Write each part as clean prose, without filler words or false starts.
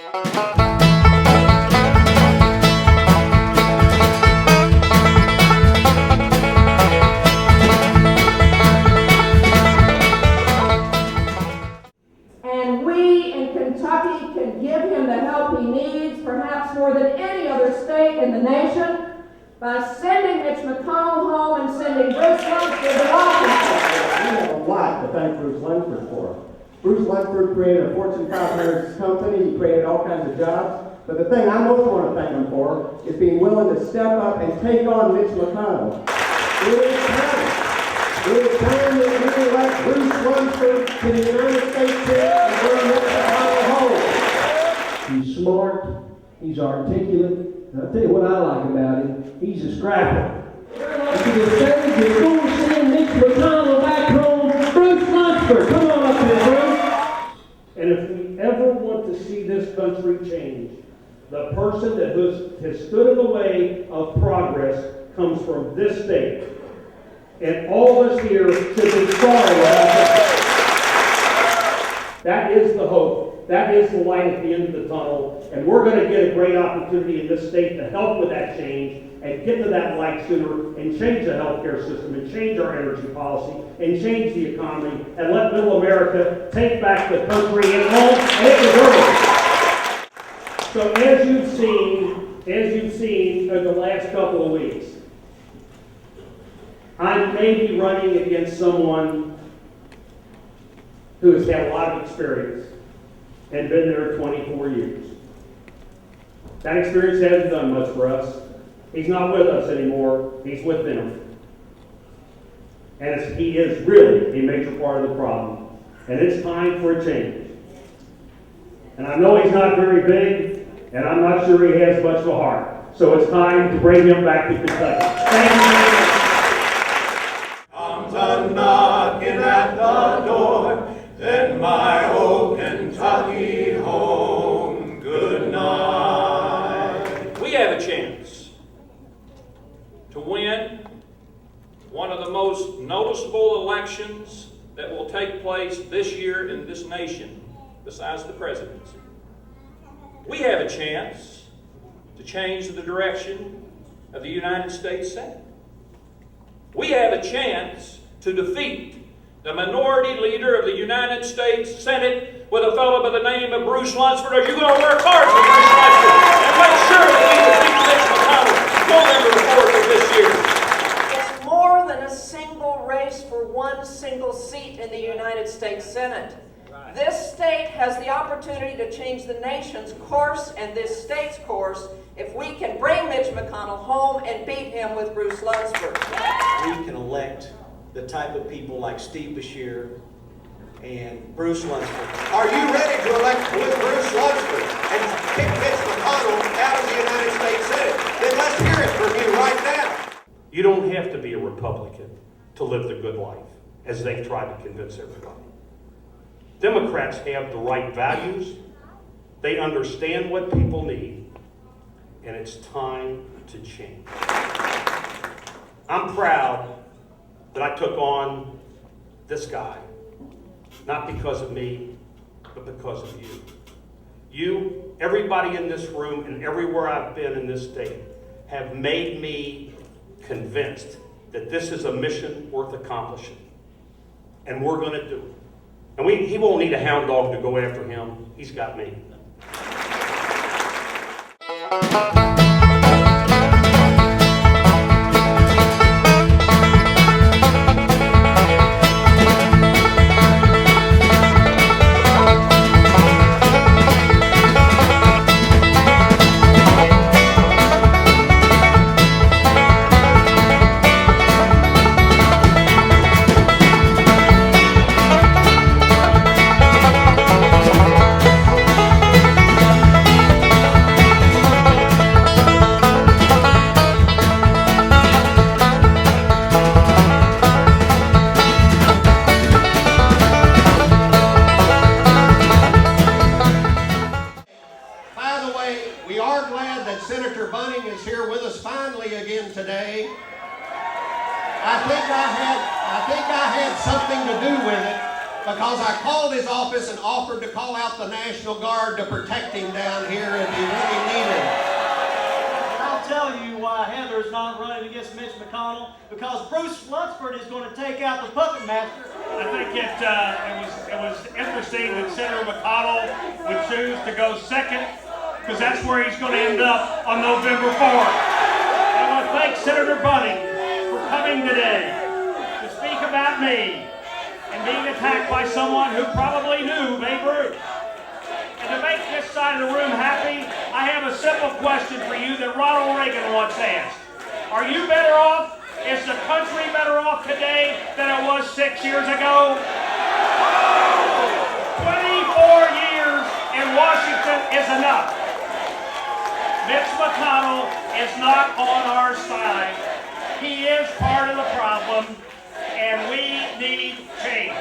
And we in Kentucky can give him the help he needs, perhaps more than any other state in the nation, by sending Mitch McConnell home and sending Bruce Lunsford to Washington. We have a lot to thank Bruce Lunsford for. Bruce Lunsford created a Fortune 500 company. He created all kinds of jobs. But the thing I most want to thank him for is being willing to step up and take on Mitch McConnell. It is time. It is time that we elect Bruce Lunsford to the United States Senate and bring Mitch McConnell home. He's smart. He's articulate. And I'll tell you what I like about him. He's a scrapper. If you say you're going to send Mitch McConnell back home, Bruce Lunsford, come on up here, Bruce. And if we ever want to see this country change, the person that has stood in the way of progress comes from this state. And all of us here should be sorry about that. That is the hope. That is the light at the end of the tunnel. And we're going to get a great opportunity in this state to help with that change and get to that light sooner and change the healthcare system and change our energy policy and change the economy and let middle America take back the country and home and it deserves. So as you've seen over the last couple of weeks, I may be running against someone who has had a lot of experience and been there 24 years. That experience hasn't done much for us. He's not with us anymore. He's with them. And he is really a major part of the problem. And it's time for a change. And I know he's not very big, and I'm not sure he has much of a heart. So it's time to bring him back to Kentucky. Thank you. I'm done knocking at the door, then my old Kentucky home, good night. We have a chance to win one of the most noticeable elections that will take place this year in this nation, besides the presidency. We have a chance to change the direction of the United States Senate. We have a chance to defeat the minority leader of the United States Senate with a fellow by the name of Bruce Lunsford. Are you going to work hard for Bruce Lunsford and make sure that we defeat Mitch McConnell November 4th of this year? It's more than a single race for one single seat in the United States Senate. This state has the opportunity to change the nation's course and this state's course if we can bring Mitch McConnell home and beat him with Bruce Lunsford. We can elect the type of people like Steve Beshear and Bruce Lunsford. Are you ready to elect with Bruce Lunsford and kick Mitch McConnell out of the United States Senate? Then let's hear it from you right now. You don't have to be a Republican to live the good life, as they've tried to convince everybody. Democrats have the right values. They understand what people need, and it's time to change. I'm proud that I took on this guy, not because of me, but because of you. You, everybody in this room and everywhere I've been in this state, have made me convinced that this is a mission worth accomplishing. And we're going to do it. And he won't need a hound dog to go after him. He's got me. Senator Bunning is here with us finally again today. I think I had something to do with it. because I called his office and offered to call out the National Guard to protect him down here if he really needed it. And I'll tell you why Heather's not running against Mitch McConnell, because Bruce Lunsford is going to take out the puppet master. I think it was interesting that Senator McConnell would choose to go second, because that's where he's going to end up on November 4th. I want to thank Senator Bunning for coming today to speak about me and being attacked by someone who probably knew Babe Ruth. And to make this side of the room happy, I have a simple question for you that Ronald Reagan once asked. Are you better off? Is the country better off today than it was 6 years ago? 24 years in Washington is enough. Mitch McConnell is not on our side. He is part of the problem, and we need change.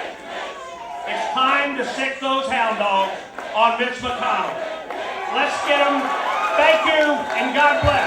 It's time to sick those hound dogs on Mitch McConnell. Let's get him. Thank you, and God bless.